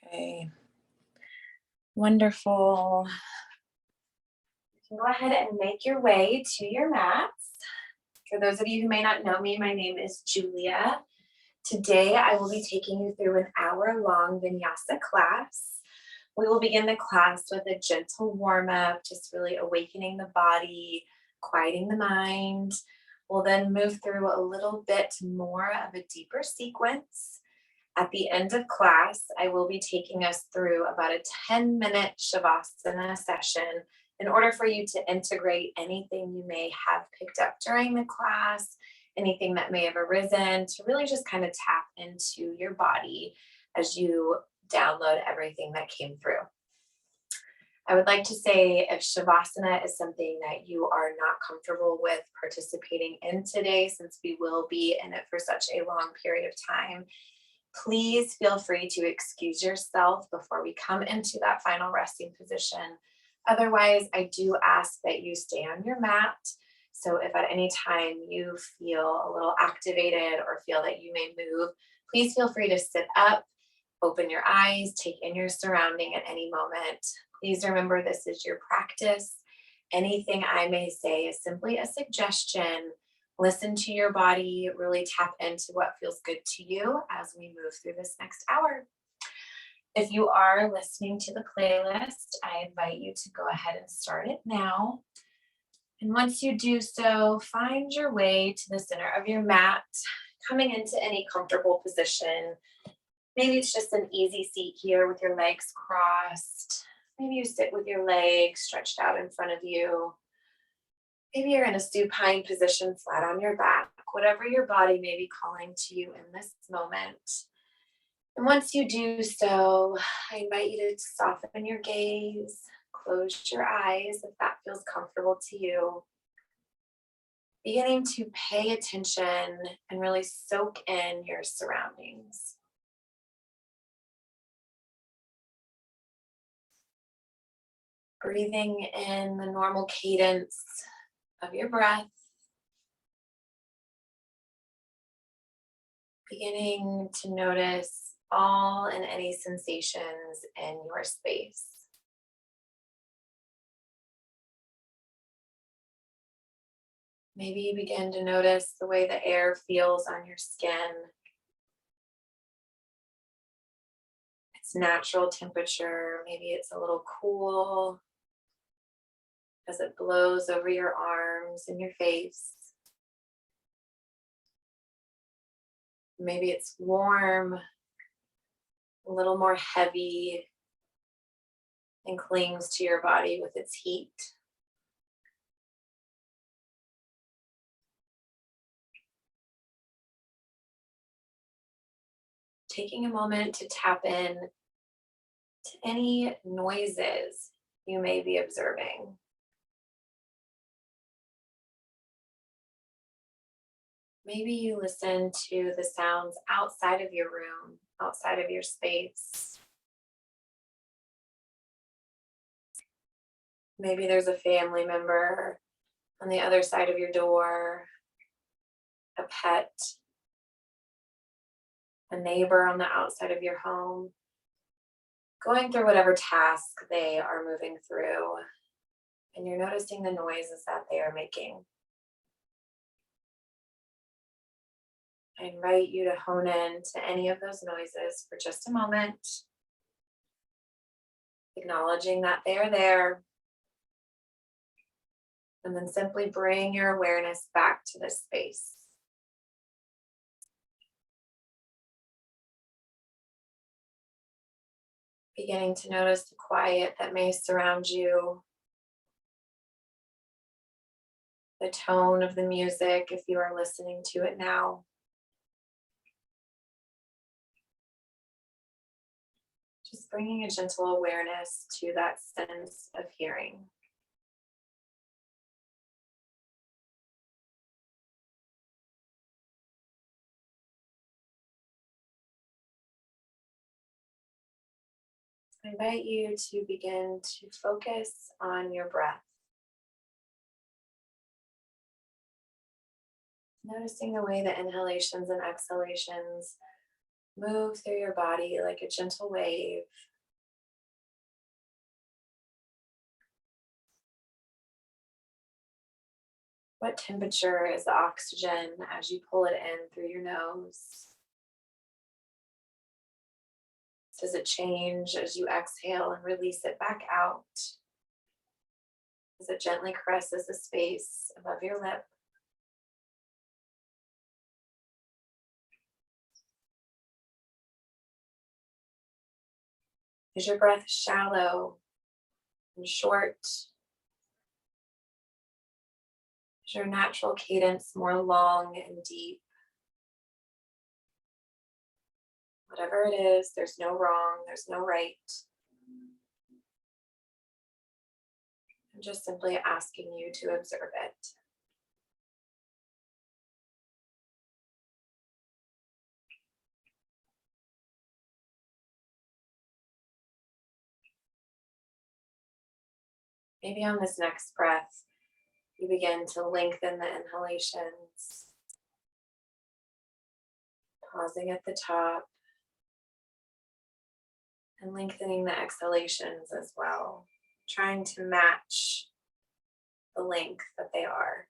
Okay, wonderful. You can go ahead and make your way to your mats. For those of you who may not know me, my name is Julia. Today, I will be taking you through an hour-long Vinyasa class. We will begin the class with a gentle warm-up, just really awakening the body, quieting the mind. We'll then move through a little bit more of a deeper sequence. At the end of class, I will be taking us through about a 10-minute Shavasana session in order for you to integrate anything you may have picked up during the class, anything that may have arisen, to really just kind of tap into your body as you download everything that came through. I would like to say if Shavasana is something that you are not comfortable with participating in today, since we will be in it for such a long period of time, please feel free to excuse yourself before we come into that final resting position. Otherwise, I do ask that you stay on your mat. So if at any time you feel a little activated or feel that you may move, please feel free to sit up, open your eyes, take in your surrounding at any moment. Please remember this is your practice. Anything I may say is simply a suggestion. Listen to your body, really tap into what feels good to you as we move through this next hour. If you are listening to the playlist, I invite you to go ahead and start it now. And once you do so, find your way to the center of your mat, coming into any comfortable position. Maybe it's just an easy seat here with your legs crossed. Maybe you sit with your legs stretched out in front of you. Maybe you're in a supine position, flat on your back, whatever your body may be calling to you in this moment. And once you do so, I invite you to soften your gaze, close your eyes if that feels comfortable to you. Beginning to pay attention and really soak in your surroundings. Breathing in the normal cadence of your breath. Beginning to notice all and any sensations in your space. Maybe you begin to notice the way the air feels on your skin, its natural temperature. Maybe it's a little cool as it blows over your arms and your face. Maybe it's warm, a little more heavy, and clings to your body with its heat. Taking a moment to tap in to any noises you may be observing. Maybe you listen to the sounds outside of your room, outside of your space. Maybe there's a family member on the other side of your door, a pet, a neighbor on the outside of your home, going through whatever task they are moving through, and you're noticing the noises that they are making. I invite you to hone in to any of those noises for just a moment, acknowledging that they are there, and then simply bring your awareness back to this space. Beginning to notice the quiet that may surround you, the tone of the music if you are listening to it now. Just bringing a gentle awareness to that sense of hearing. I invite you to begin to focus on your breath. Noticing the way the inhalations and exhalations Move through your body like a gentle wave. What temperature is the oxygen as you pull it in through your nose? Does it change as you exhale and release it back out? As it gently caresses the space above your lip? Is your breath shallow and short? Is your natural cadence more long and deep? Whatever it is, there's no wrong, there's no right. I'm just simply asking you to observe it. Maybe on this next breath, you begin to lengthen the inhalations, pausing at the top and lengthening the exhalations as well, trying to match the length that they are.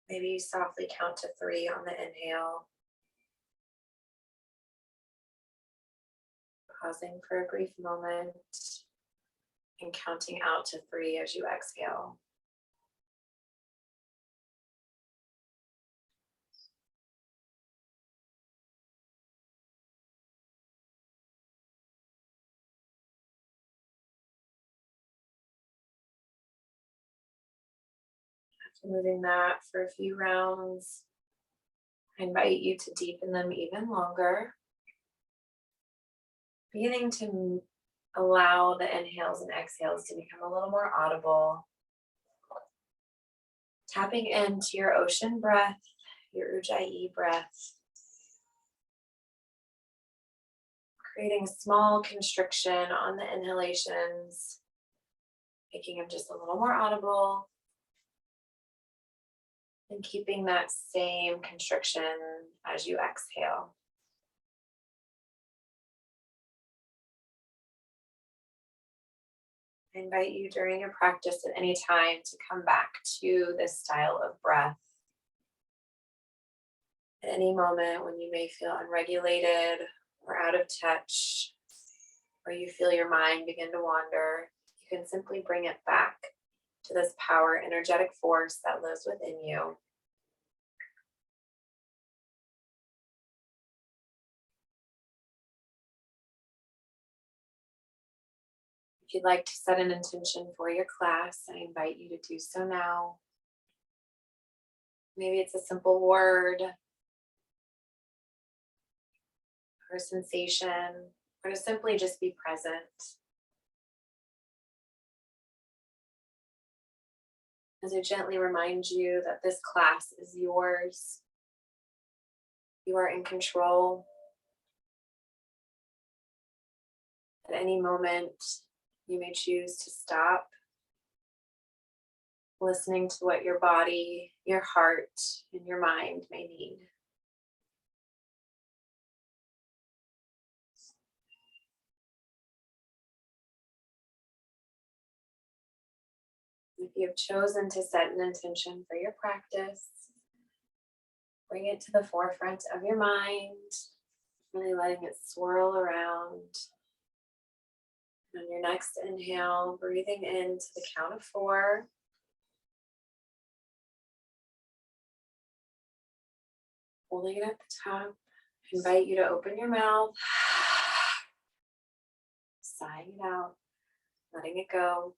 Maybe you softly count to 3 on the inhale, pausing for a brief moment and counting out to 3 as you exhale. After moving that for a few rounds, I invite you to deepen them even longer, beginning to allow the inhales and exhales to become a little more audible. Tapping into your ocean breath, your Ujjayi breath, creating a small constriction on the inhalations, making them just a little more audible, and keeping that same constriction as you exhale. I invite you during your practice at any time to come back to this style of breath. At any moment when you may feel unregulated or out of touch, or you feel your mind begin to wander, you can simply bring it back to this power, energetic force that lives within you. If you'd like to set an intention for your class, I invite you to do so now. Maybe it's a simple word or a sensation, or to simply just be present. As I gently remind you that this class is yours. You are in control. At any moment, you may choose to stop, listening to what your body, your heart, and your mind may need. If you have chosen to set an intention for your practice, bring it to the forefront of your mind, really letting it swirl around. On your next inhale, breathing in to the count of 4. Holding it at the top. I invite you to open your mouth, sighing it out, letting it go.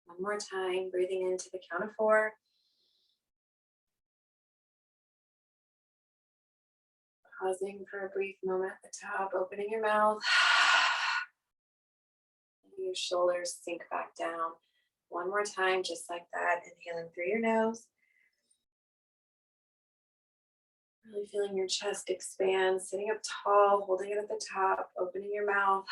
One more time, breathing into the count of 4. Pausing for a brief moment at the top, opening your mouth. Letting your shoulders sink back down. One more time, just like that, inhaling through your nose. Really feeling your chest expand, sitting up tall, holding it at the top, opening your mouth.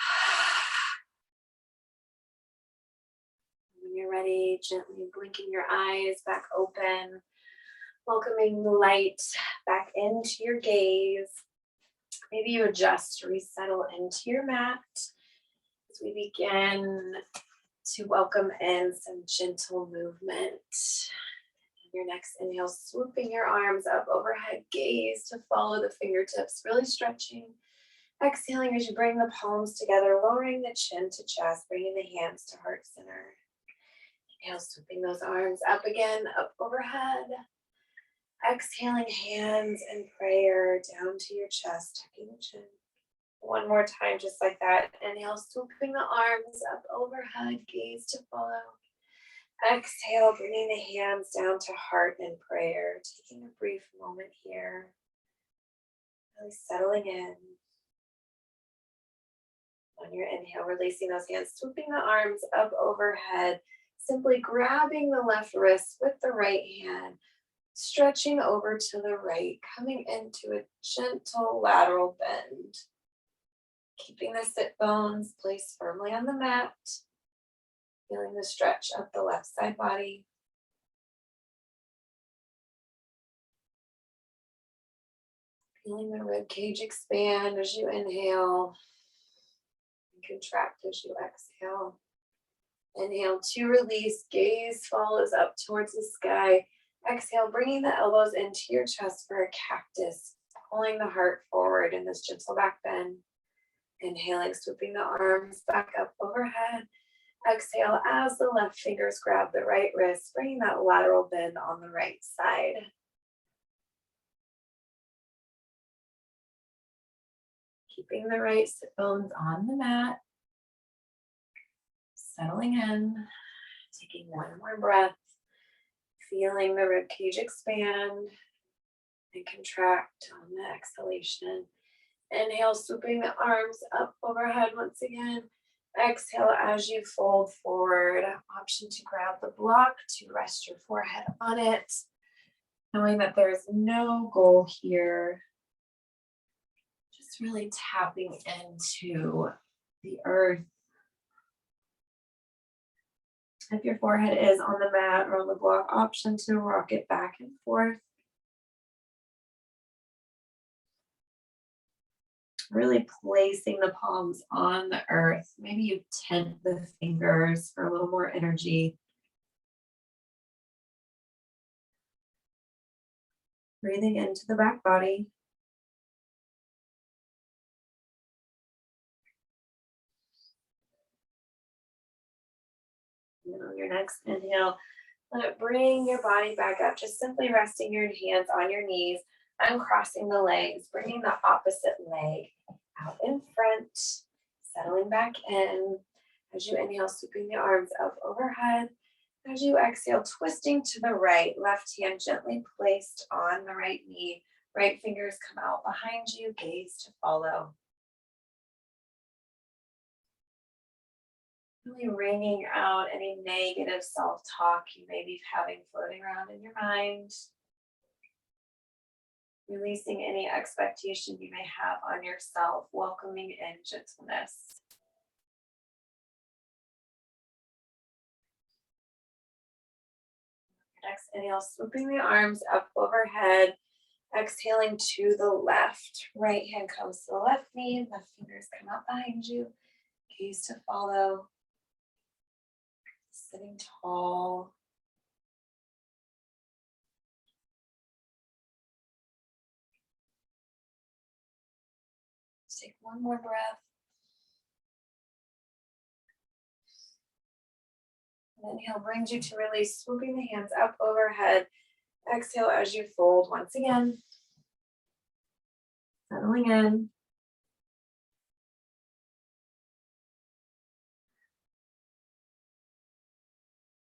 When you're ready, gently blinking your eyes back open, Welcoming the light back into your gaze. Maybe you adjust, resettle into your mat as we begin to welcome in some gentle movement. Your next inhale, swooping your arms up overhead, gaze to follow the fingertips, really stretching. Exhaling as you bring the palms together, lowering the chin to chest, bringing the hands to heart center. Inhale, swooping those arms up again, up overhead. Exhaling, hands in prayer down to your chest, tucking the chin. One more time, just like that. Inhale, swooping the arms up overhead, gaze to follow. Exhale, bringing the hands down to heart in prayer. Taking a brief moment here. Really settling in. On your inhale, releasing those hands, swooping the arms up overhead. Simply grabbing the left wrist with the right hand. Stretching over to the right, coming into a gentle lateral bend. Keeping the sit bones placed firmly on the mat. Feeling the stretch up the left side body. Feeling the rib cage expand as you inhale. And contract as you exhale. Inhale to release, gaze follows up towards the sky. Exhale, bringing the elbows into your chest for a cactus. Pulling the heart forward in this gentle back bend. Inhaling, swooping the arms back up overhead. Exhale as the left fingers grab the right wrist, bringing that lateral bend on the right side. Keeping the right sit bones on the mat. Settling in, taking one more breath, feeling the rib cage expand and contract on the exhalation. Inhale, swooping the arms up overhead once again. Exhale as you fold forward. Option to grab the block to rest your forehead on it. Knowing that there's no goal here. Just really tapping into the earth. If your forehead is on the mat or on the block, option to rock it back and forth. Really placing the palms on the earth. Maybe you tent the fingers for a little more energy. Breathing into the back body. And on your next inhale, let it bring your body back up. Just simply resting your hands on your knees, uncrossing the legs, bringing the opposite leg out in front, settling back in. As you inhale, swooping the arms up overhead. As you exhale, twisting to the right, left hand gently placed on the right knee. Right fingers come out behind you, gaze to follow. Really wringing out any negative self-talk you may be having floating around in your mind. Releasing any expectation you may have on yourself, welcoming in gentleness. Next inhale, swooping the arms up overhead. Exhaling to the left. Right hand comes to the left knee, left fingers come out behind you. Gaze to follow. Sitting tall. Take one more breath. And inhale brings you to release, swooping the hands up overhead. Exhale as you fold once again. Settling in.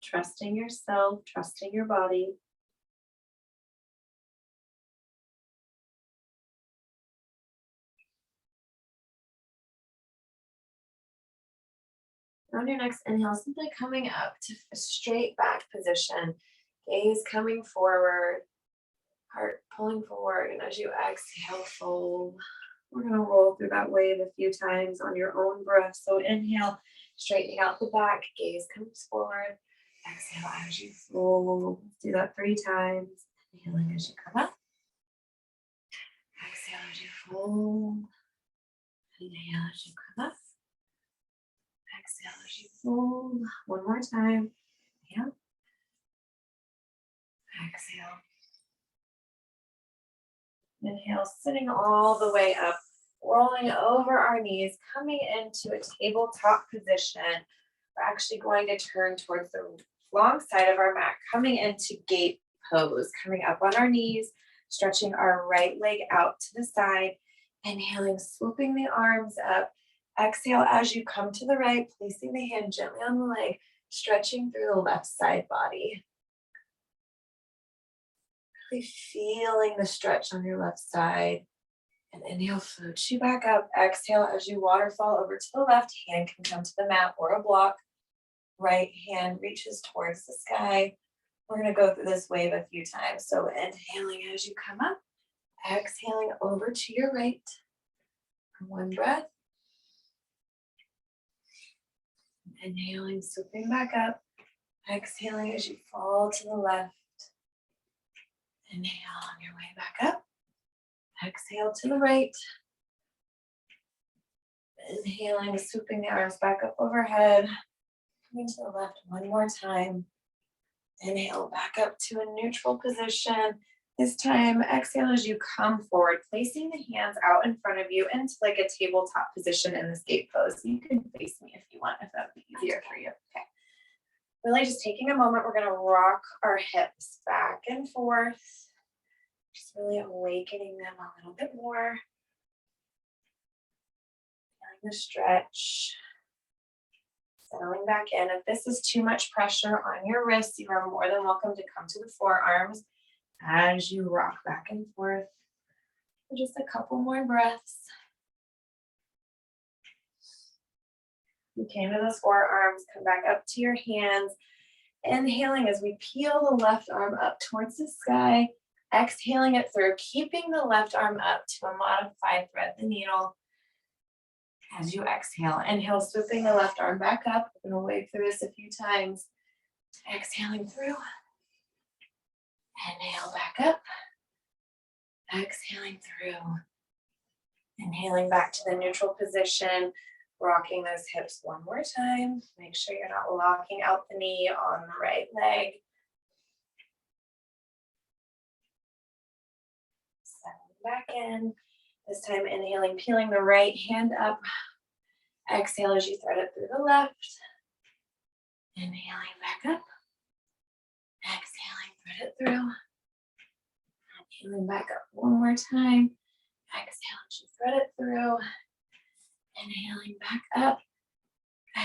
Trusting yourself, trusting your body. On your next inhale, simply coming up to a straight back position. Gaze coming forward. Heart pulling forward. And as you exhale, fold. We're going to roll through that wave a few times on your own breath. So inhale, straightening out the back. Gaze comes forward. Exhale as you fold. Do that 3 times. Inhaling as you come up. Exhale as you fold. Inhale as you come up. Exhale as you fold. One more time. Inhale. Exhale. Inhale, sitting all the way up, rolling over our knees, coming into a tabletop position. We're actually going to turn towards the long side of our mat, coming into gate pose, coming up on our knees, stretching our right leg out to the side. Inhaling, swooping the arms up. Exhale as you come to the right, placing the hand gently on the leg, stretching through the left side body. Really feeling the stretch on your left side. And inhale, float you back up. Exhale as you waterfall over to the left. Hand can come to the mat or a block. Right hand reaches towards the sky. We're going to go through this wave a few times. So inhaling as you come up. Exhaling over to your right. One breath. Inhaling, swooping back up. Exhaling as you fall to the left. Inhale on your way back up. Exhale to the right. Inhaling, swooping the arms back up overhead. Coming to the left one more time. Inhale back up to a neutral position. This time, exhale as you come forward, placing the hands out in front of you into like a tabletop position in this gate pose. You can face me if you want, if that would be easier for you. Okay. Really just taking a moment, we're going to rock our hips back and forth. Just really awakening them a little bit more. Feeling the stretch. Settling back in. If this is too much pressure on your wrists, you are more than welcome to come to the forearms as you rock back and forth for just a couple more breaths. You came to those forearms, come back up to your hands. Inhaling as we peel the left arm up towards the sky. Exhaling it through, keeping the left arm up to a modified thread the needle. As you exhale, inhale, swooping the left arm back up. We're going to wave through this a few times. Exhaling through. Inhale back up. Exhaling through. Inhaling back to the neutral position. Rocking those hips one more time. Make sure you're not locking out the knee on the right leg. Settling back in. This time inhaling, peeling the right hand up. Exhale as you thread it through the left. Inhaling back up. Exhaling, thread it through. Inhaling back up one more time. Exhale as you thread it through. Inhaling back up.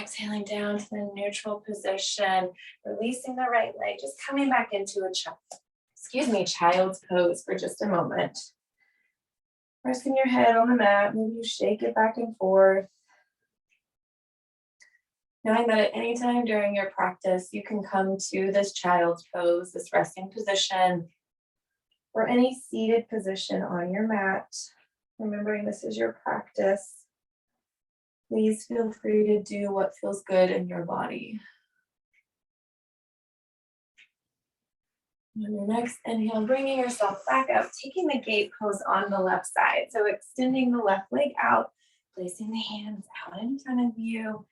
Exhaling down to the neutral position. Releasing the right leg. Just coming back into a child's pose for just a moment. Resting your head on the mat. Maybe you shake it back and forth. Knowing that at any time during your practice, you can come to this child's pose, this resting position, or any seated position on your mat. Remembering this is your practice. Please feel free to do what feels good in your body. On your next inhale, bringing yourself back up, taking the gate pose on the left side. So extending the left leg out, placing the hands out in front of you.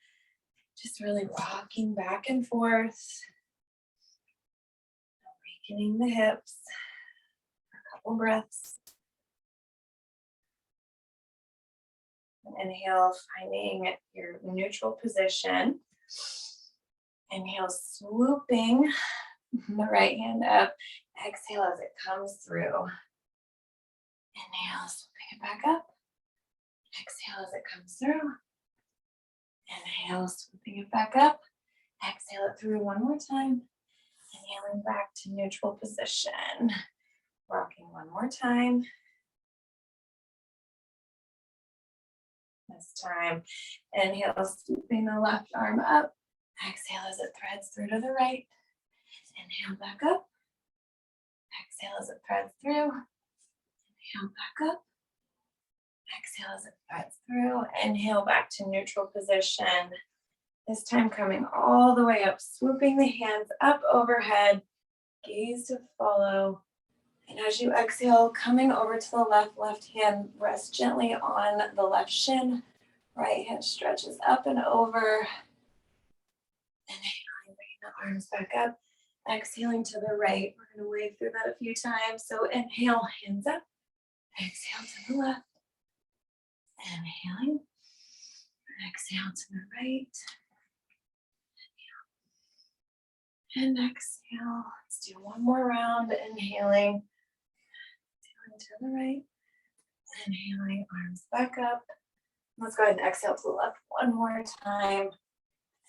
Just really rocking back and forth. Awakening the hips. A couple breaths. Inhale, finding your neutral position. Inhale, swooping the right hand up. Exhale as it comes through. Inhale, swooping it back up. Exhale as it comes through. Inhale, swooping it back up. Exhale it through one more time. Inhaling back to neutral position. Rocking one more time. This time, inhale, swooping the left arm up. Exhale as it threads through to the right. Inhale back up. Exhale as it threads through. Inhale back up. Exhale as it threads through. Inhale back to neutral position. This time coming all the way up, swooping the hands up overhead. Gaze to follow. And as you exhale, coming over to the left hand, rest gently on the left shin. Right hand stretches up and over. Inhaling, bringing the arms back up. Exhaling to the right. We're going to wave through that a few times. So inhale, hands up. Exhale to the left. Inhaling. Exhale to the right. And exhale. Let's do one more round. Inhaling. Exhaling to the right. Inhaling, arms back up. Let's go ahead and exhale to the left one more time.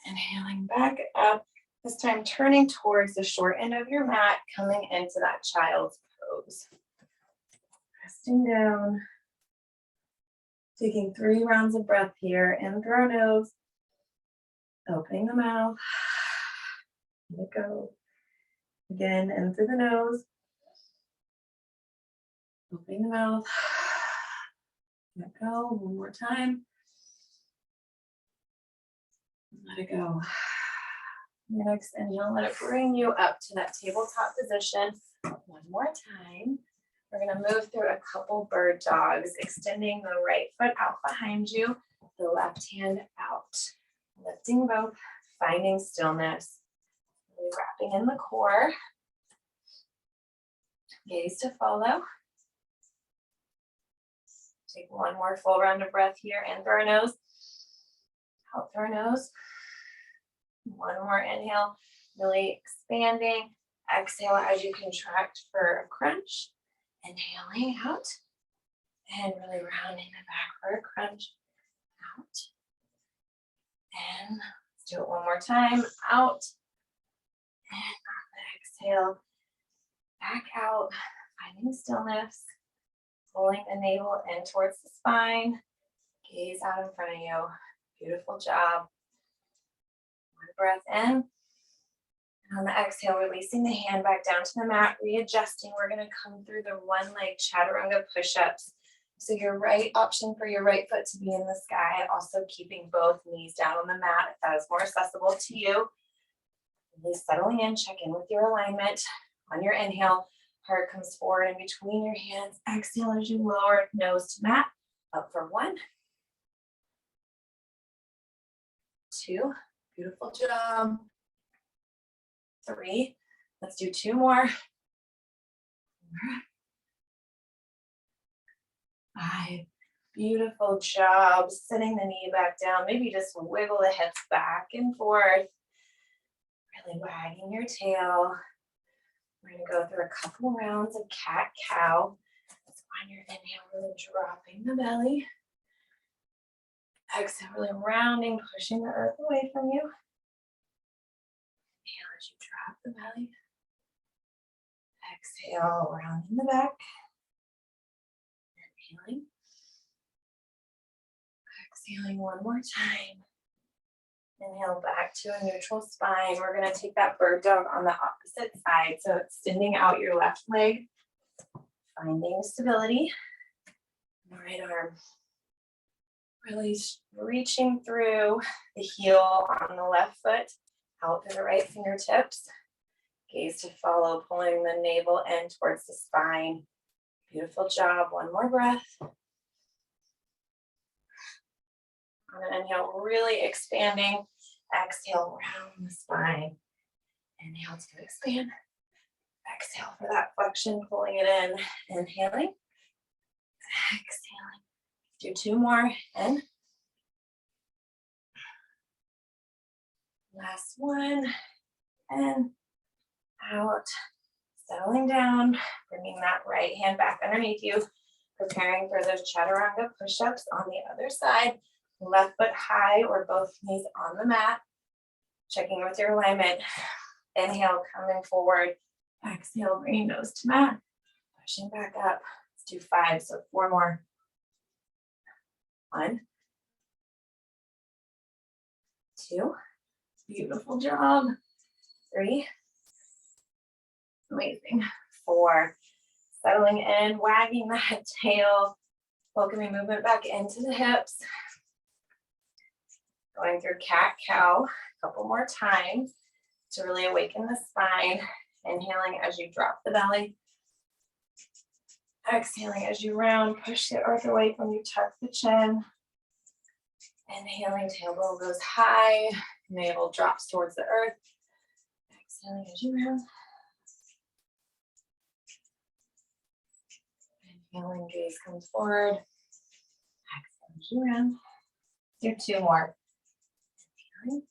Inhaling back up. This time turning towards the short end of your mat, coming into that child's pose. Resting down. Taking 3 rounds of breath here. In through our nose. Opening the mouth. Let it go. Again, in through the nose. Opening the mouth. Let go. One more time. Let it go. Your next inhale, let it bring you up to that tabletop position. One more time. We're going to move through a couple bird dogs, extending the right foot out behind you, the left hand out. Lifting both, finding stillness. Really wrapping in the core. Gaze to follow. Take one more full round of breath here, in through our nose, out through our nose. One more inhale, really expanding. Exhale as you contract for a crunch. Inhaling out and really rounding the back for a crunch. Out. And let's do it one more time. Out. And on the exhale, back out, finding stillness. Pulling the navel in towards the spine. Gaze out in front of you. Beautiful job. One breath in. And on the exhale, releasing the hand back down to the mat, readjusting. We're going to come through the one leg chaturanga push-ups. So your right option for your right foot to be in the sky, also keeping both knees down on the mat if that is more accessible to you. Really settling in, check in with your alignment. On your inhale, heart comes forward in between your hands. Exhale as you lower nose to mat. Up for 1, 2. Beautiful job. 3. Let's do 2 more. 4, 5. Beautiful job. Sitting the knee back down. Maybe just wiggle the hips back and forth. Really wagging your tail. We're going to go through a couple rounds of cat-cow. So on your inhale, really dropping the belly. Exhale, really rounding, pushing the earth away from you. Inhale as you drop the belly. Exhale, rounding the back. Inhaling. Exhaling one more time. Inhale back to a neutral spine. We're going to take that bird dog on the opposite side. So extending out your left leg, finding stability. Right arm. Really reaching through the heel on the left foot, out through the right fingertips. Gaze to follow, pulling the navel in towards the spine. Beautiful job. One more breath. On an inhale, really expanding. Exhale, round the spine. Inhale to expand. Exhale for that flexion, pulling it in. Inhaling. Exhaling. Do 2 more. In. Last one. And out. Settling down. Bringing that right hand back underneath you. Preparing for those chaturanga push-ups on the other side. Left foot high or both knees on the mat. Checking with your alignment. Inhale, coming forward. Exhale, bringing nose to mat. Pushing back up. Let's do 5, so 4 more. 1, 2. Beautiful job. 3. Amazing. 4. Settling in, wagging that tail. Welcoming movement back into the hips. Going through cat-cow a couple more times to really awaken the spine. Inhaling as you drop the belly. Exhaling as you round, push the earth away from you, tuck the chin. Inhaling, tailbone goes high, navel drops towards the earth. Exhaling as you round. Inhaling, gaze comes forward. Exhaling as you round. Do two more. Inhaling.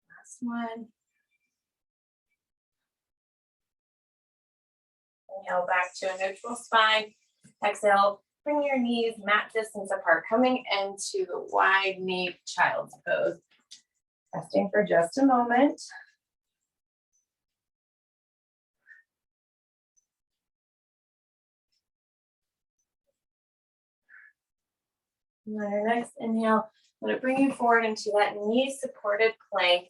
Last one. Inhale back to a neutral spine. Exhale, bring your knees mat distance apart, coming into the wide knee child's pose. Resting for just a moment. And on your next inhale, let it bring you forward into that knee supported plank.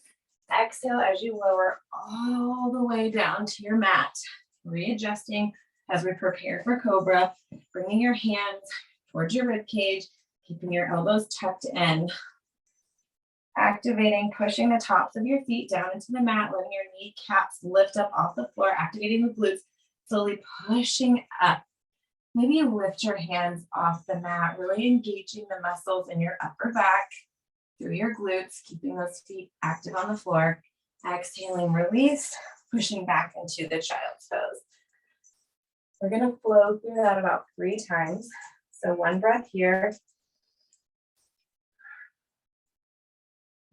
Exhale as you lower all the way down to your mat. Readjusting as we prepare for cobra, bringing your hands towards your rib cage, keeping your elbows tucked in. Activating, pushing the tops of your feet down into the mat, letting your kneecaps lift up off the floor, activating the glutes, slowly pushing up. Maybe you lift your hands off the mat, really engaging the muscles in your upper back through your glutes, keeping those feet active on the floor. Exhaling, release, pushing back into the child's pose. We're going to flow through that about 3 times. So one breath here.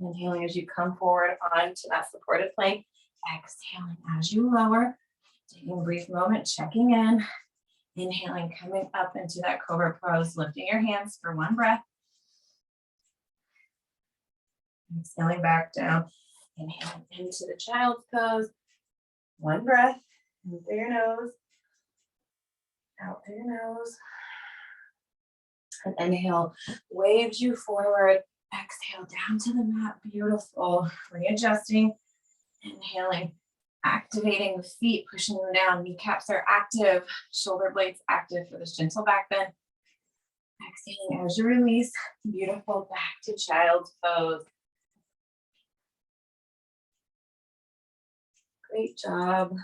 Inhaling as you come forward onto that supported plank. Exhaling as you lower. Taking a brief moment, checking in. Inhaling, coming up into that cobra pose, lifting your hands for one breath. Exhaling back down. Inhaling into the child's pose. One breath. In through your nose. Out through your nose. And inhale, waves you forward. Exhale down to the mat. Beautiful. Readjusting. Inhaling. Activating the feet, pushing them down. Kneecaps are active. Shoulder blades active for this gentle back bend. Exhaling as you release. Beautiful. Back to child's pose. Great job.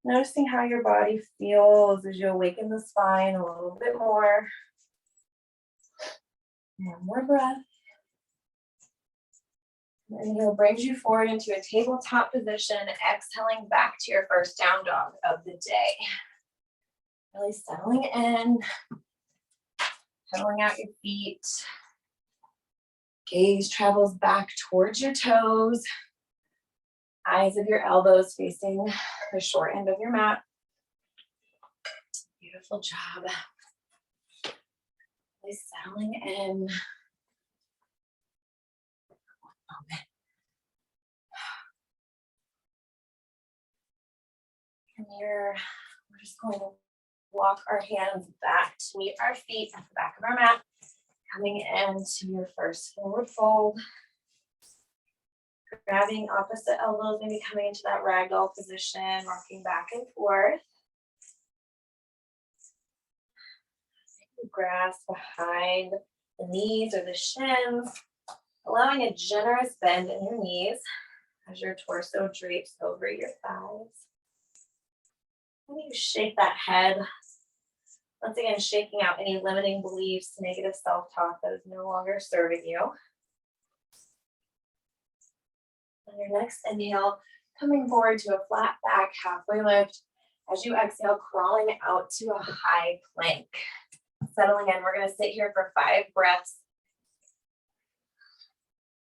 Noticing how your body feels as you awaken the spine a little bit more. One more breath. Inhale brings you forward into a tabletop position, exhaling back to your first down dog of the day. Really settling in, pedaling out your feet. Gaze travels back towards your toes. Eyes of your elbows facing the short end of your mat. Beautiful job. Really settling in. From here, we're just going to walk our hands back to meet our feet at the back of our mat. Coming into your first forward fold. Grabbing opposite elbows, maybe coming into that ragdoll position, rocking back and forth. Grasp behind the knees or the shins, allowing a generous bend in your knees as your torso drapes over your thighs. And you shake that head. Once again, shaking out any limiting beliefs, negative self-talk that is no longer serving you. On your next inhale, coming forward to a flat back, halfway lift. As you exhale, crawling out to a high plank. Settling in, we're going to sit here for 5 breaths.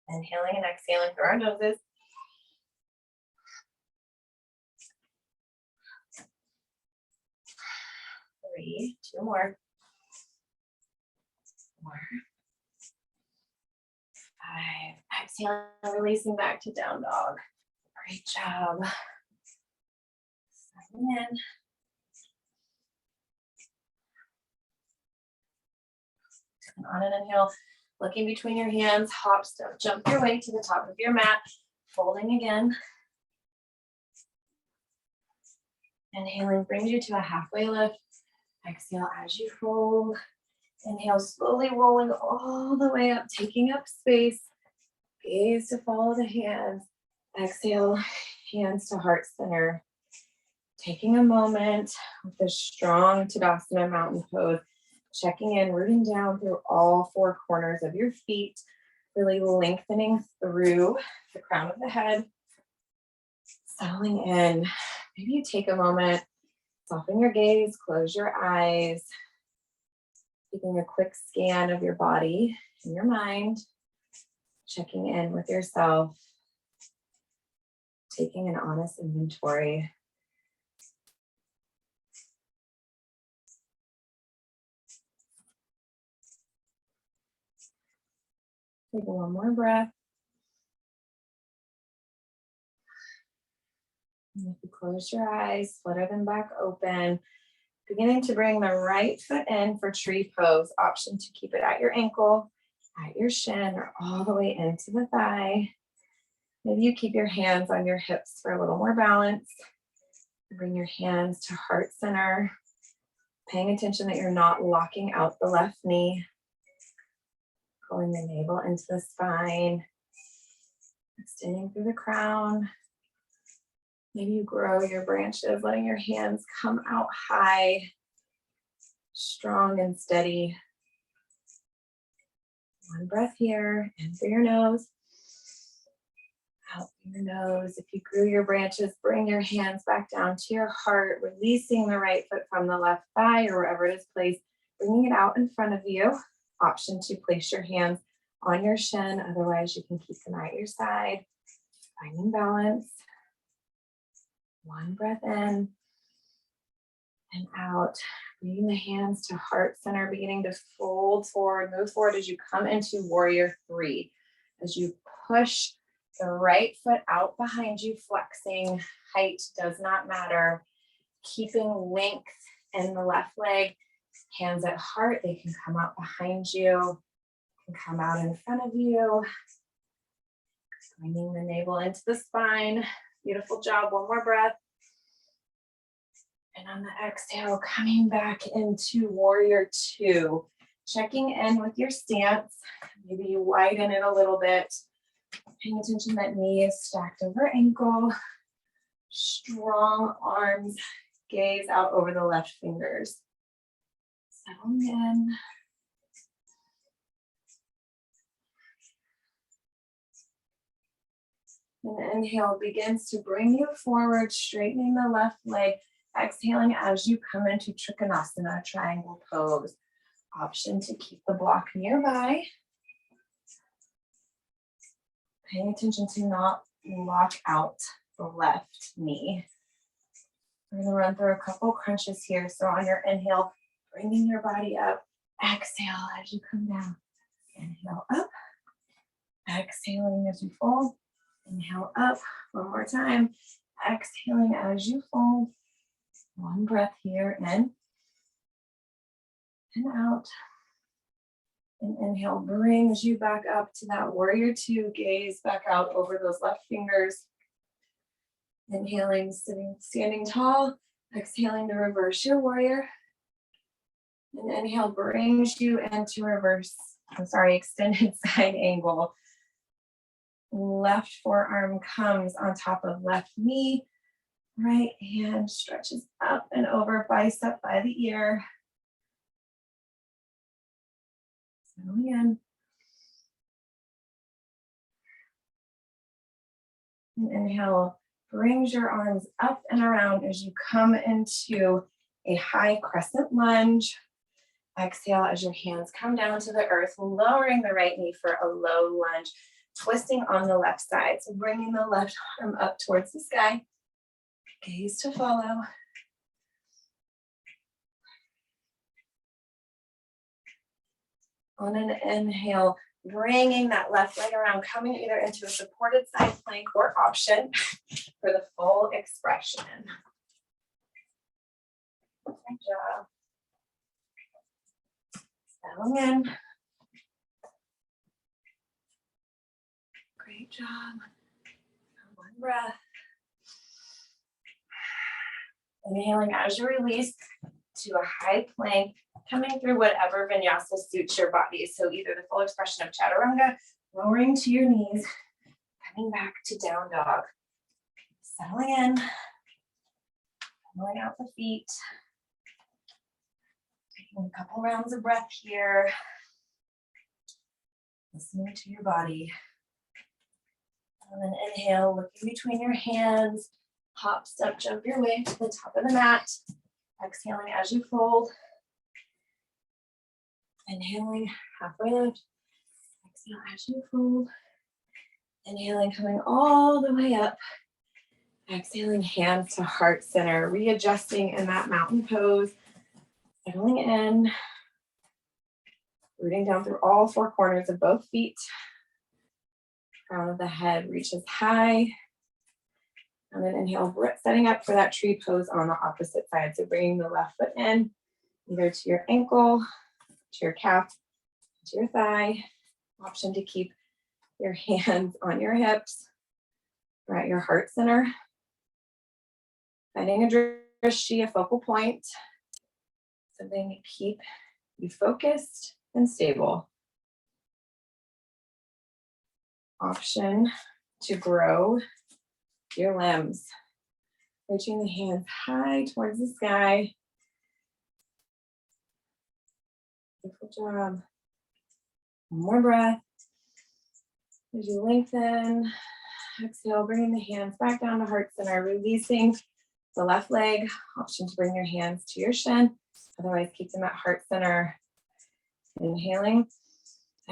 Inhaling and exhaling through our noses. 3, 2 more. 4, 5. Exhaling, releasing back to down dog. Great job. Settling in. And on an inhale, looking between your hands, hop, step, jump your way to the top of your mat, folding again. Inhaling brings you to a halfway lift. Exhale as you fold. Inhale, slowly rolling all the way up, taking up space. Gaze to follow the hands. Exhale, hands to heart center. Taking a moment with this strong Tadasana mountain pose, checking in, rooting down through all four corners of your feet, really lengthening through the crown of the head, settling in. Maybe you take a moment, soften your gaze, close your eyes, taking a quick scan of your body and your mind, checking in with yourself, taking an honest inventory. Take one more breath. And if you close your eyes, flutter them back open, beginning to bring the right foot in for tree pose. Option to keep it at your ankle, at your shin, or all the way into the thigh. Maybe you keep your hands on your hips for a little more balance. Bring your hands to heart center, paying attention that you're not locking out the left knee. Pulling the navel into the spine, extending through the crown. Maybe you grow your branches, letting your hands come out high, strong and steady. One breath here, in through your nose, out through your nose. If you grew your branches, bring your hands back down to your heart, releasing the right foot from the left thigh or wherever it is placed, bringing it out in front of you. Option to place your hands on your shin, otherwise you can keep them at your side, finding balance. One breath in and out. Bringing the hands to heart center, beginning to fold forward, move forward as you come into warrior three. As you push the right foot out behind you, flexing, height does not matter. Keeping length in the left leg, hands at heart, they can come out behind you, can come out in front of you. Bringing the navel into the spine. Beautiful job, one more breath. And on the exhale, coming back into warrior two. Checking in with your stance. Maybe you widen it a little bit. Paying attention that knee is stacked over ankle. Strong arms, gaze out over the left fingers. Settling in. And inhale begins to bring you forward, straightening the left leg. Exhaling as you come into Trikonasana, triangle pose. Option to keep the block nearby. Paying attention to not lock out the left knee. We're going to run through a couple crunches here. So on your inhale, bringing your body up. Exhale as you come down. Inhale up. Exhaling as you fold. Inhale up. One more time. Exhaling as you fold. One breath here, in and out. And inhale brings you back up to that warrior two. Gaze back out over those left fingers. Inhaling, standing tall. Exhaling to reverse your warrior. And inhale brings you into extended side angle. Left forearm comes on top of left knee. Right hand stretches up and over, bicep by the ear. Settling in. And inhale, brings your arms up and around as you come into a high crescent lunge. Exhale as your hands come down to the earth, lowering the right knee for a low lunge, twisting on the left side. So bringing the left arm up towards the sky. Gaze to follow. On an inhale, bringing that left leg around, coming either into a supported side plank or option for the full expression. Good job. Settling in. Great job. One breath. Inhaling as you release to a high plank, coming through whatever vinyasa suits your body. So either the full expression of chaturanga, lowering to your knees, coming back to down dog. Settling in, pulling out the feet. Taking a couple rounds of breath here. Listening to your body. And then inhale, looking between your hands. Hop, step, jump your way to the top of the mat. Exhaling as you fold. Inhaling, halfway lift. Exhale as you fold. Inhaling, coming all the way up. Exhaling, hands to heart center. Readjusting in that mountain pose. Settling in. Rooting down through all four corners of both feet. Crown of the head reaches high. And then inhale, setting up for that tree pose on the opposite side. So bringing the left foot in, either to your ankle, to your calf, to your thigh. Option to keep your hands on your hips or at your heart center. Finding a drishti, a focal point. Something to keep you focused and stable. Option to grow your limbs. Reaching the hands high towards the sky. Beautiful job. One more breath. As you lengthen, exhale, bringing the hands back down to heart center, releasing the left leg. Option to bring your hands to your shin. Otherwise, keep them at heart center. Inhaling.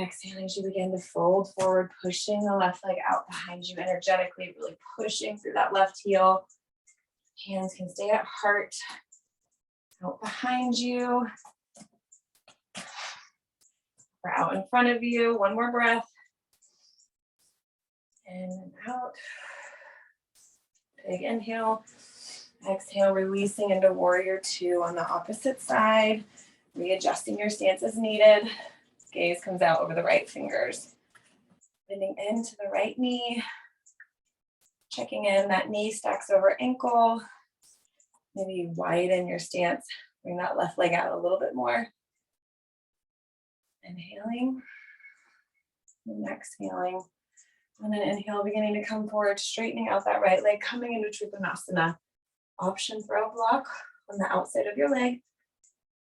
Exhaling as you begin to fold forward, pushing the left leg out behind you energetically, really pushing through that left heel. Hands can stay at heart, out behind you, or out in front of you. One more breath. In and out. Big inhale. Exhale, releasing into warrior two on the opposite side. Readjusting your stance as needed. Gaze comes out over the right fingers. Bending into the right knee. Checking in, that knee stacks over ankle. Maybe you widen your stance. Bring that left leg out a little bit more. Inhaling. And exhaling. And then inhale, beginning to come forward, straightening out that right leg, coming into Trikonasana. Option for a block on the outside of your leg.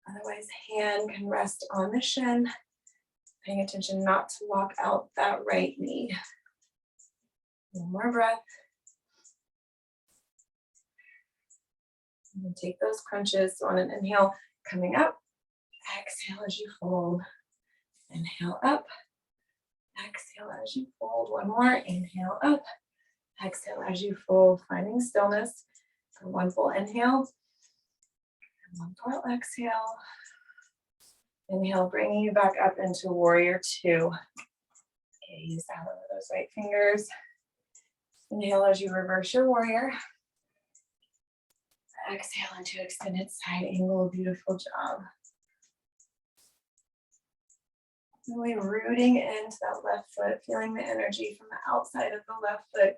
Otherwise, hand can rest on the shin. Paying attention not to lock out that right knee. One more breath. And then take those crunches. So on an inhale, coming up. Exhale as you fold. Inhale up. Exhale as you fold. One more. Inhale up. Exhale as you fold. Finding stillness. For one full inhale. And one full exhale. Inhale, bringing you back up into warrior two. Gaze out over those right fingers. Inhale as you reverse your warrior. Exhale into extended side angle. Beautiful job. Really rooting into that left foot, feeling the energy from the outside of the left foot,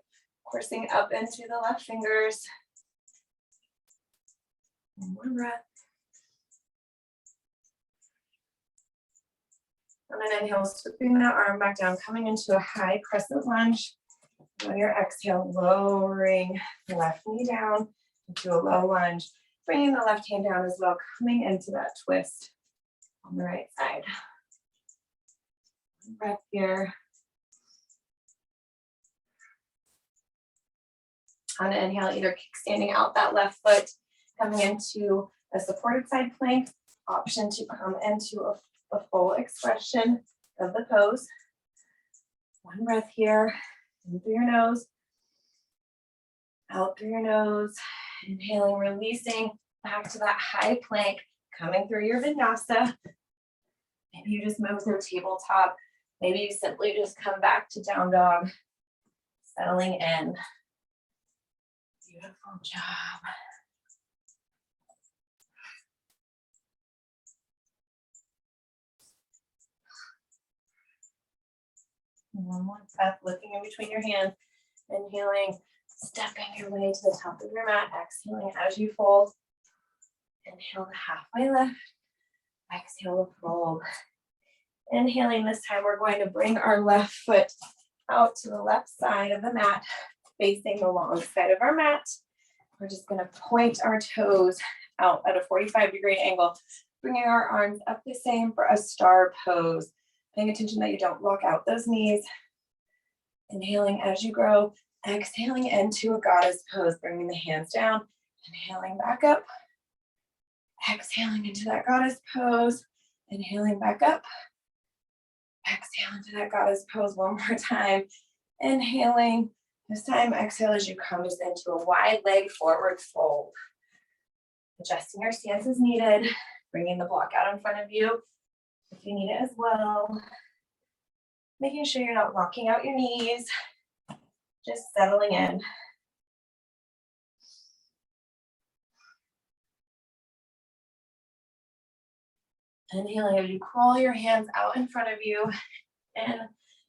coursing up into the left fingers. One more breath. On an inhale, sweeping that arm back down, coming into a high crescent lunge. On your exhale, lowering the left knee down into a low lunge. Bringing the left hand down as well, coming into that twist on the right side. One breath here. On an inhale, either standing out that left foot, coming into a supported side plank. Option to come into a full expression of the pose. One breath here, in through your nose, out through your nose, inhaling, releasing back to that high plank, coming through your vinyasa. Maybe you just move through tabletop. Maybe you simply just come back to down dog, settling in. Beautiful job. One more breath, looking in between your hands, inhaling, stepping your way to the top of your mat, exhaling as you fold. Inhale the halfway lift, exhale the fold. Inhaling this time, we're going to bring our left foot out to the left side of the mat, facing the long side of our mat. We're just gonna point our toes out at a 45-degree angle, bringing our arms up the same for a star pose. Paying attention that you don't walk out those knees. Inhaling as you grow, exhaling into a goddess pose, bringing the hands down, inhaling back up, exhaling into that goddess pose, inhaling back up, exhale into that goddess pose one more time, inhaling. This time, exhale as you come just into a wide leg forward fold. Adjusting your stance as needed, bringing the block out in front of you if you need it as well. Making sure you're not locking out your knees, just settling in. Inhaling as you crawl your hands out in front of you and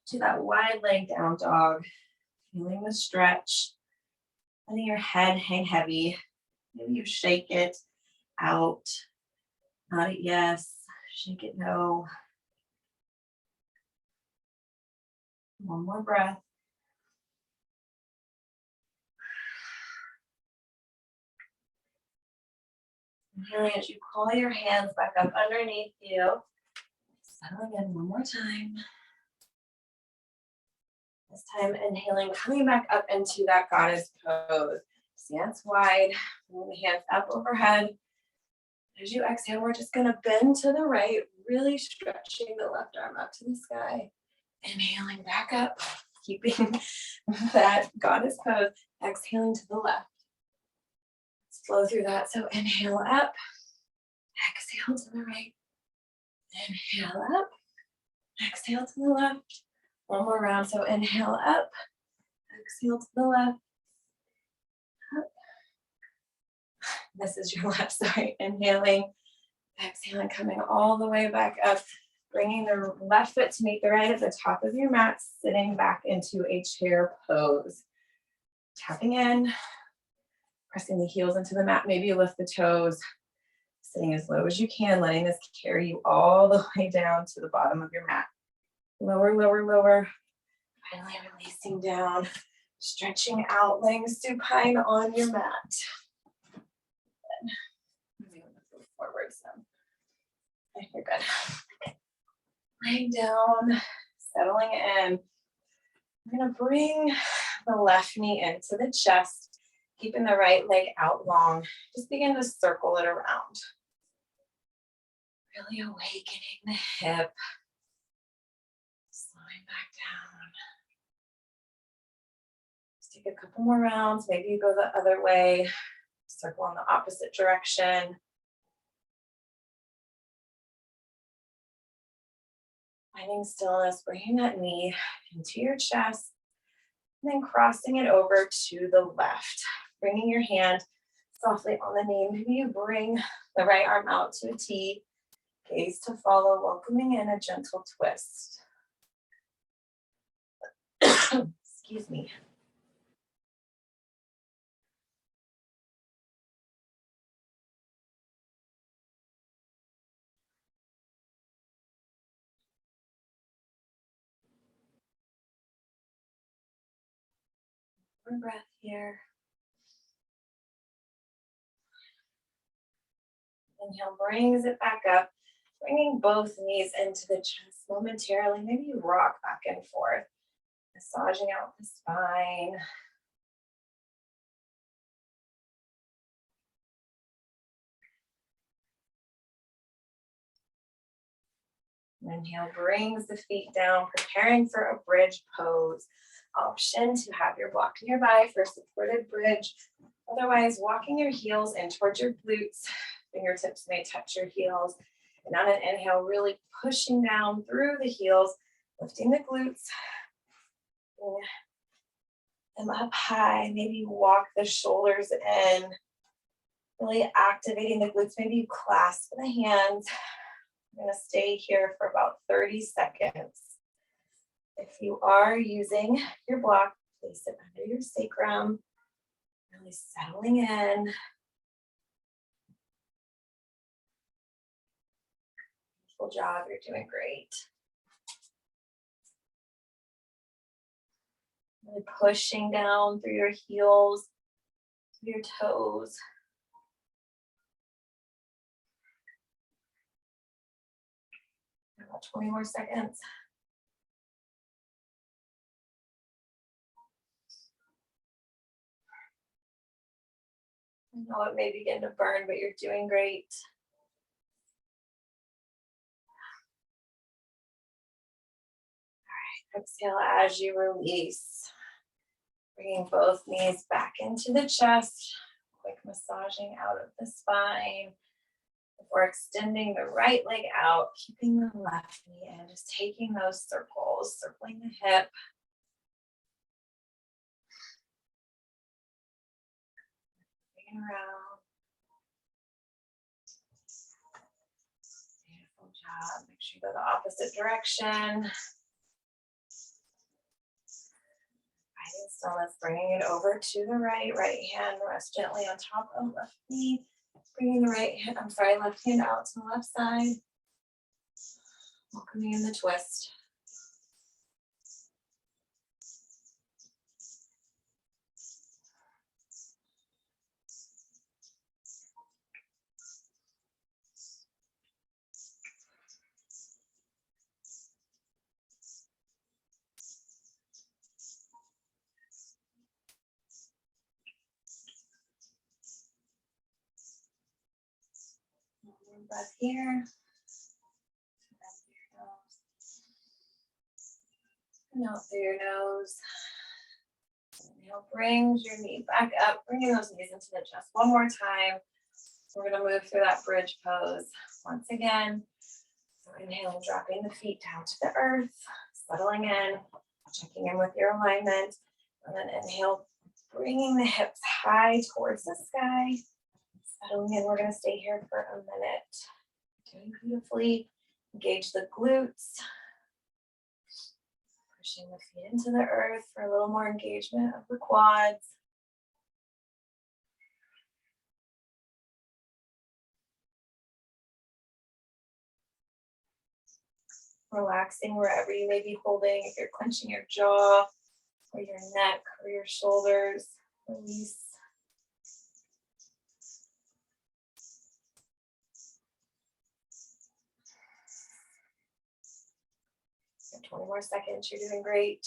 to that wide leg down dog. Feeling the stretch, letting your head hang heavy. Maybe you shake it out, nod it yes, shake it no. One more breath. Inhaling as you call your hands back up underneath you. Settling in one more time. This time, inhaling, coming back up into that goddess pose. Stance wide, bring the hands up overhead. As you exhale, we're just gonna bend to the right, really stretching the left arm up to the sky. Inhaling back up, keeping that goddess pose. Exhaling to the left. Let's flow through that. So inhale up, exhale to the right. Inhale up, exhale to the left. One more round. So inhale up, exhale to the left. Up. This is your left side. Inhaling, exhaling, coming all the way back up. Bringing the left foot to meet the right at the top of your mat, sitting back into a chair pose. Tapping in, pressing the heels into the mat. Maybe you lift the toes, sitting as low as you can, letting this carry you all the way down to the bottom of your mat. Lower, lower, lower. Finally releasing down, stretching out, laying supine on your mat. Maybe move forward some. Okay, you're good. Laying down, settling in. We're gonna bring the left knee into the chest, keeping the right leg out long. Just begin to circle it around. Really awakening the hip. Slowing back down. Let's take a couple more rounds. Maybe you go the other way. Circle in the opposite direction. Finding stillness, bringing that knee into your chest, and then crossing it over to the left. Bringing your hand softly on the knee. Maybe you bring the right arm out to a T, gaze to follow, welcoming in a gentle twist. Excuse me. One breath here. Inhale brings it back up, bringing both knees into the chest momentarily. Maybe you rock back and forth, massaging out the spine. Inhale brings the feet down, preparing for a bridge pose. Option to have your block nearby for supported bridge. Otherwise, walking your heels in towards your glutes. Fingertips may touch your heels. And on an inhale, really pushing down through the heels, lifting the glutes. Bring them up high. Maybe walk the shoulders in. Really activating the glutes. Maybe you clasp the hands. I'm going to stay here for about 30 seconds. If you are using your block, place it under your sacrum. Really settling in. Good job, you're doing great. Really pushing down through your heels, through your toes. About 20 more seconds. I know it may begin to burn, but you're doing great. All right, exhale as you release. Bringing both knees back into the chest. Quick massaging out of the spine. Before extending the right leg out, keeping the left knee in, just taking those circles, circling the hip. Bring it around. Beautiful job. Make sure you go the opposite direction. Finding stillness, bringing it over to the right. Right hand rest gently on top of left knee. Bringing the left hand out to the left side. Welcoming in the twist. One more breath here. And out through your nose. Inhale, brings your knee back up, bringing those knees into the chest. One more time. We're going to move through that bridge pose once again. So inhaling, dropping the feet down to the earth, settling in, checking in with your alignment. And then inhale, bringing the hips high towards the sky. Settling in, we're going to stay here for a minute. Doing beautifully. Engage the glutes. Pushing the feet into the earth for a little more engagement of the quads. Relaxing wherever you may be holding. If you're clenching your jaw or your neck or your shoulders, release. 20 more seconds. You're doing great.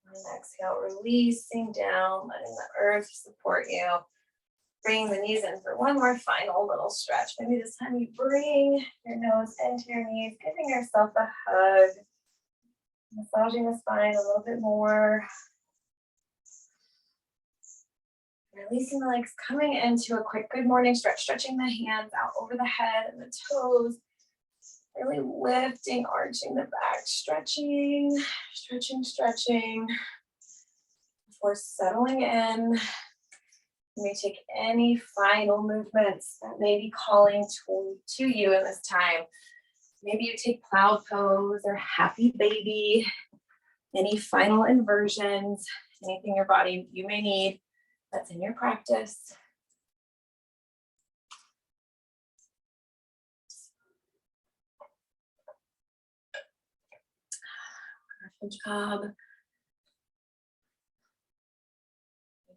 And exhale, releasing down, letting the earth support you. Bringing the knees in for one more final little stretch. Maybe this time you bring your nose into your knees, giving yourself a hug. Massaging the spine a little bit more. Releasing the legs, coming into a quick good morning stretch, stretching the hands out over the head and the toes. Really lifting, arching the back, stretching, stretching, stretching. Before settling in, you may take any final movements that may be calling to you in this time. Maybe you take plow pose or happy baby, any final inversions, anything your body you may need that's in your practice. Good job.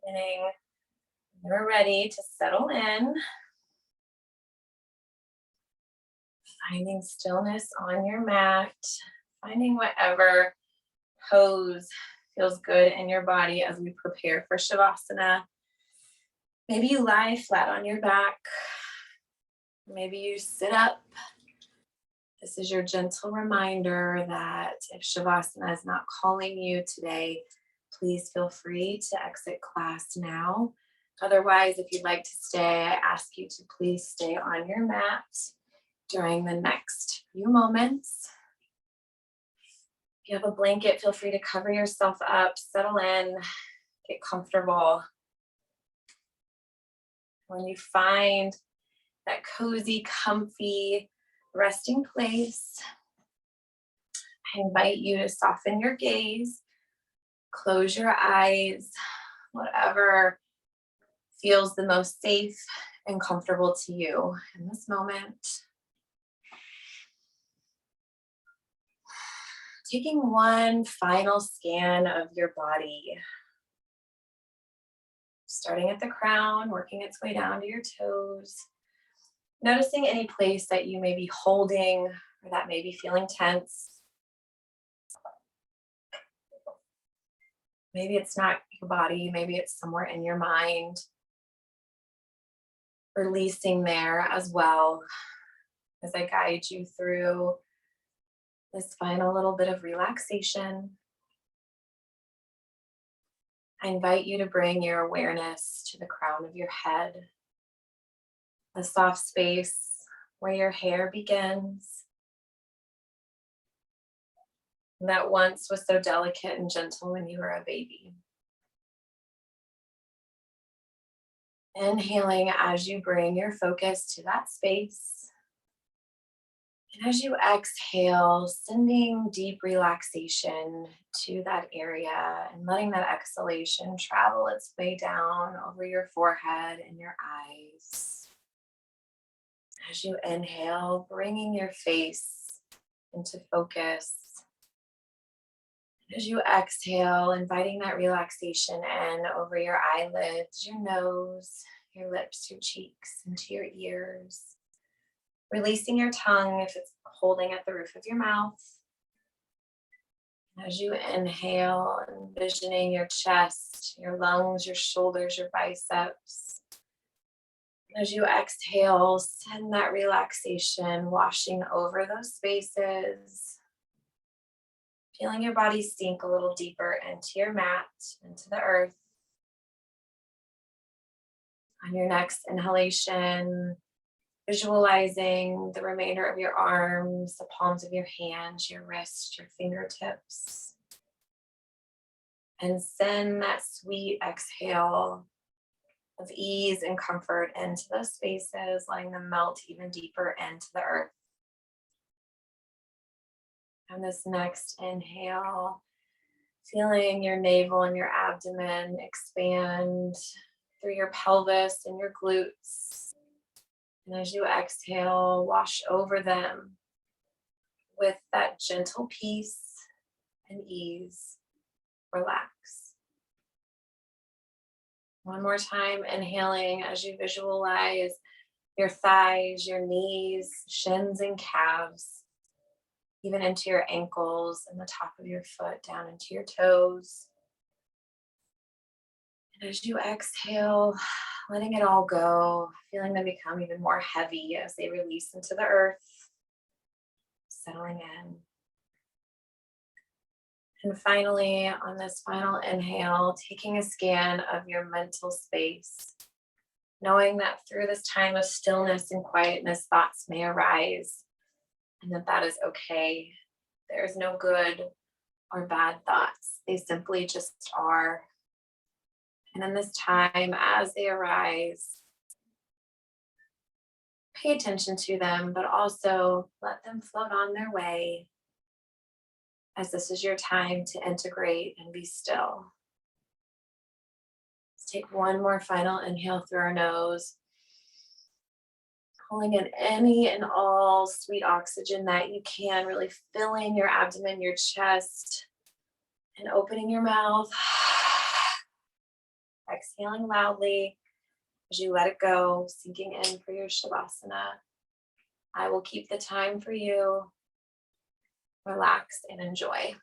Beginning. You're ready to settle in. Finding stillness on your mat. Finding whatever pose feels good in your body as we prepare for Shavasana. Maybe you lie flat on your back. Maybe you sit up. This is your gentle reminder that if Shavasana is not calling you today, please feel free to exit class now. Otherwise, if you'd like to stay, I ask you to please stay on your mat during the next few moments. If you have a blanket, feel free to cover yourself up, settle in, get comfortable. When you find that cozy, comfy resting place, I invite you to soften your gaze, close your eyes, whatever feels the most safe and comfortable to you in this moment. Taking one final scan of your body, starting at the crown, working its way down to your toes. Noticing any place that you may be holding or that may be feeling tense. Maybe it's not your body, maybe it's somewhere in your mind. Releasing there as well as I guide you through this final little bit of relaxation. I invite you to bring your awareness to the crown of your head, the soft space where your hair begins, that once was so delicate and gentle when you were a baby. Inhaling as you bring your focus to that space. And as you exhale, sending deep relaxation to that area and letting that exhalation travel its way down over your forehead and your eyes. As you inhale, bringing your face into focus. As you exhale, inviting that relaxation in over your eyelids, your nose, your lips, your cheeks, into your ears. Releasing your tongue if it's holding at the roof of your mouth. As you inhale, envisioning your chest, your lungs, your shoulders, your biceps. As you exhale, send that relaxation washing over those spaces. Feeling your body sink a little deeper into your mat, into the earth. On your next inhalation, visualizing the remainder of your arms, the palms of your hands, your wrists, your fingertips. And send that sweet exhale of ease and comfort into those spaces, letting them melt even deeper into the earth. And this next inhale, feeling your navel and your abdomen expand through your pelvis and your glutes. And as you exhale, wash over them with that gentle peace and ease. Relax. One more time, inhaling as you visualize your thighs, your knees, shins, and calves, even into your ankles and the top of your foot, down into your toes. And as you exhale, letting it all go, feeling them become even more heavy as they release into the earth, settling in. And finally, on this final inhale, taking a scan of your mental space, knowing that through this time of stillness and quietness, thoughts may arise, and that is okay. There's no good or bad thoughts. They simply just are. And in this time, as they arise, pay attention to them, but also let them float on their way, as this is your time to integrate and be still. Let's take one more final inhale through our nose, pulling in any and all sweet oxygen that you can, really filling your abdomen, your chest, and opening your mouth. Exhaling loudly as you let it go, sinking in for your Shavasana. I will keep the time for you. Relax and enjoy.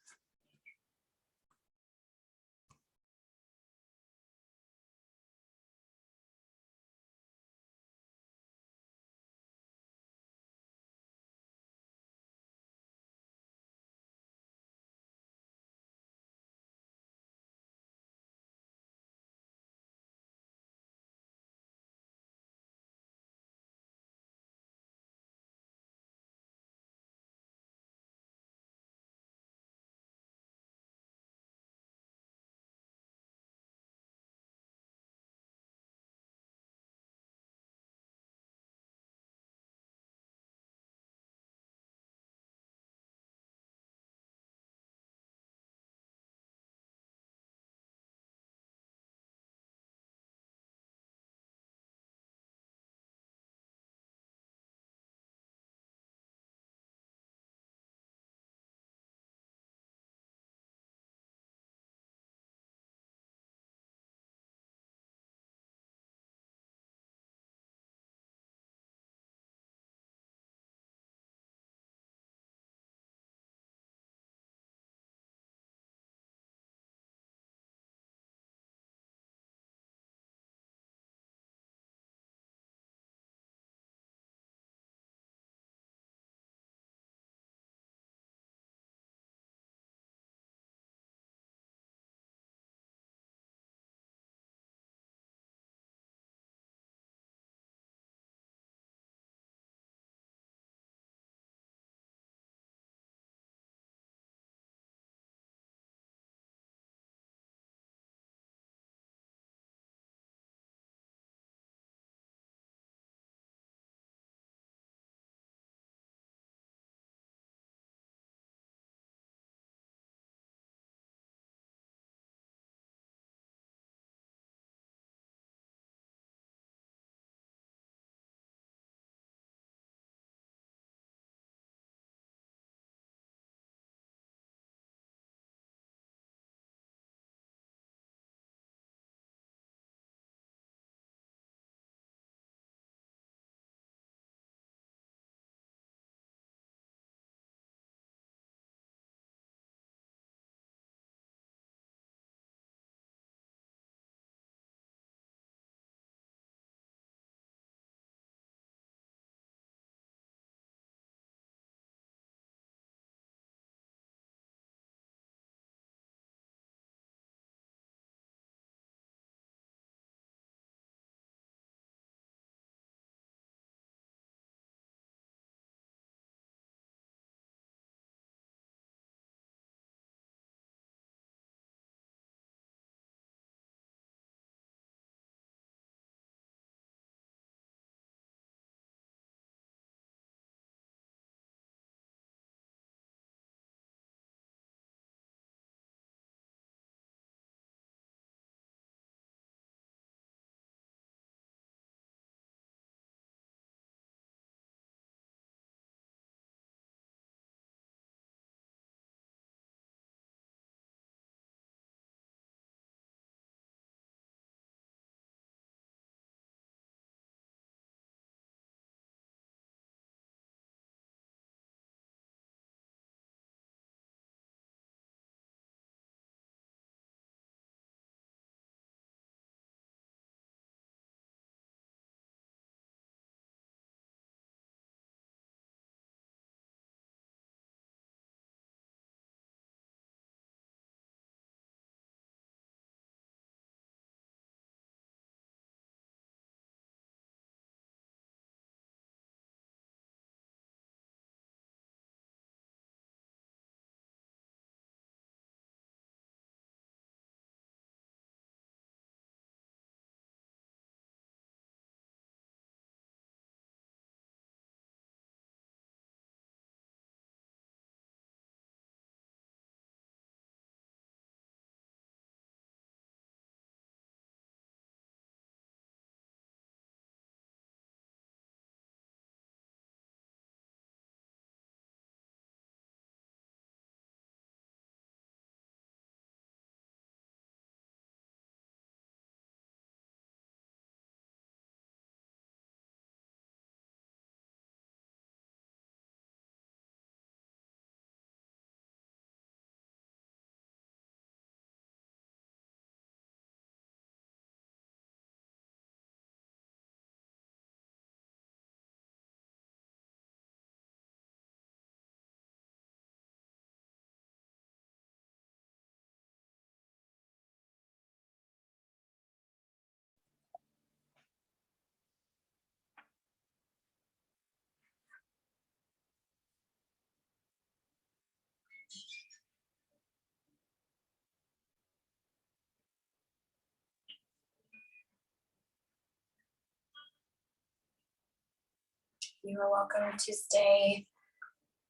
You are welcome to stay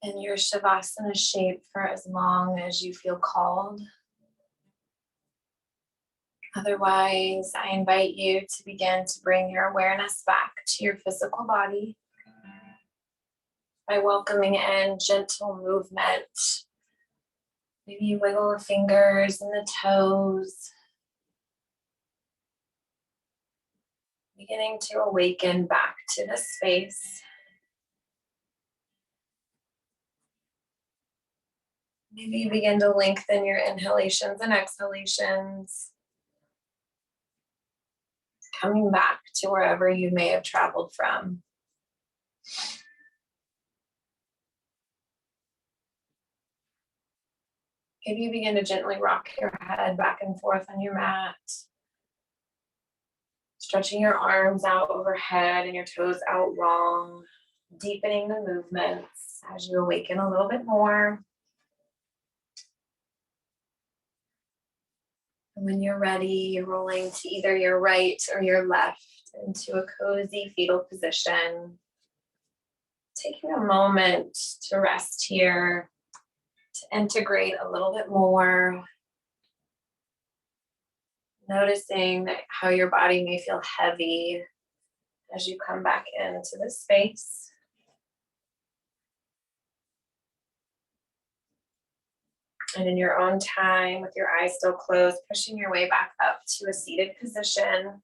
in your Shavasana shape for as long as you feel called. Otherwise, I invite you to begin to bring your awareness back to your physical body by welcoming in gentle movement. Maybe you wiggle the fingers and the toes, beginning to awaken back to the space. Maybe you begin to lengthen your inhalations and exhalations, coming back to wherever you may have traveled from. Maybe you begin to gently rock your head back and forth on your mat, stretching your arms out overhead and your toes out long, deepening the movements as you awaken a little bit more. And when you're ready, you're rolling to either your right or your left into a cozy fetal position. Taking a moment to rest here, to integrate a little bit more. Noticing how your body may feel heavy as you come back into this space. And in your own time, with your eyes still closed, pushing your way back up to a seated position.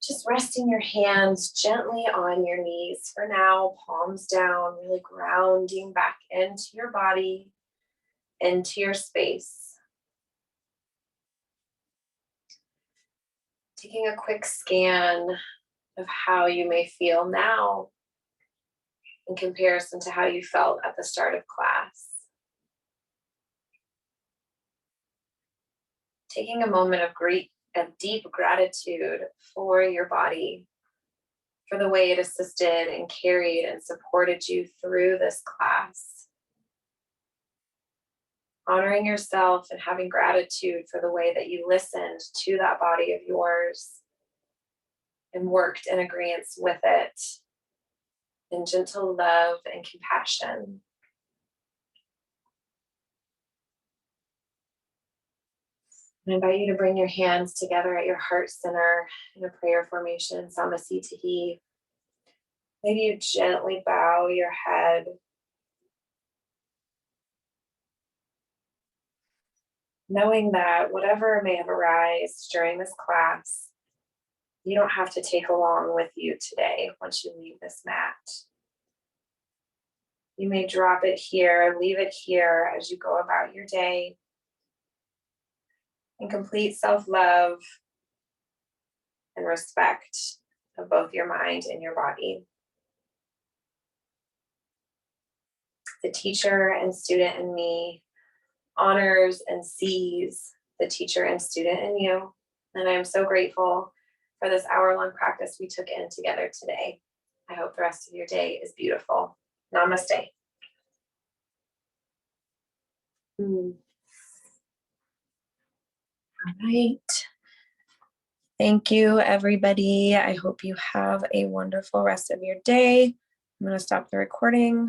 Just resting your hands gently on your knees for now, palms down, really grounding back into your body, into your space. Taking a quick scan of how you may feel now in comparison to how you felt at the start of class. Taking a moment of deep gratitude for your body, for the way it assisted and carried and supported you through this class. Honoring yourself and having gratitude for the way that you listened to that body of yours and worked in agreement with it in gentle love and compassion. I invite you to bring your hands together at your heart center in a prayer formation, Samasthiti. Maybe you gently bow your head. Knowing that whatever may have arisen during this class, you don't have to take along with you today once you leave this mat. You may drop it here, leave it here as you go about your day in complete self-love and respect of both your mind and your body. The teacher and student in me honors and sees the teacher and student in you. And I am so grateful for this hour-long practice we took in together today. I hope the rest of your day is beautiful. Namaste. All right. Thank you, everybody. I hope you have a wonderful rest of your day. I'm going to stop the recording.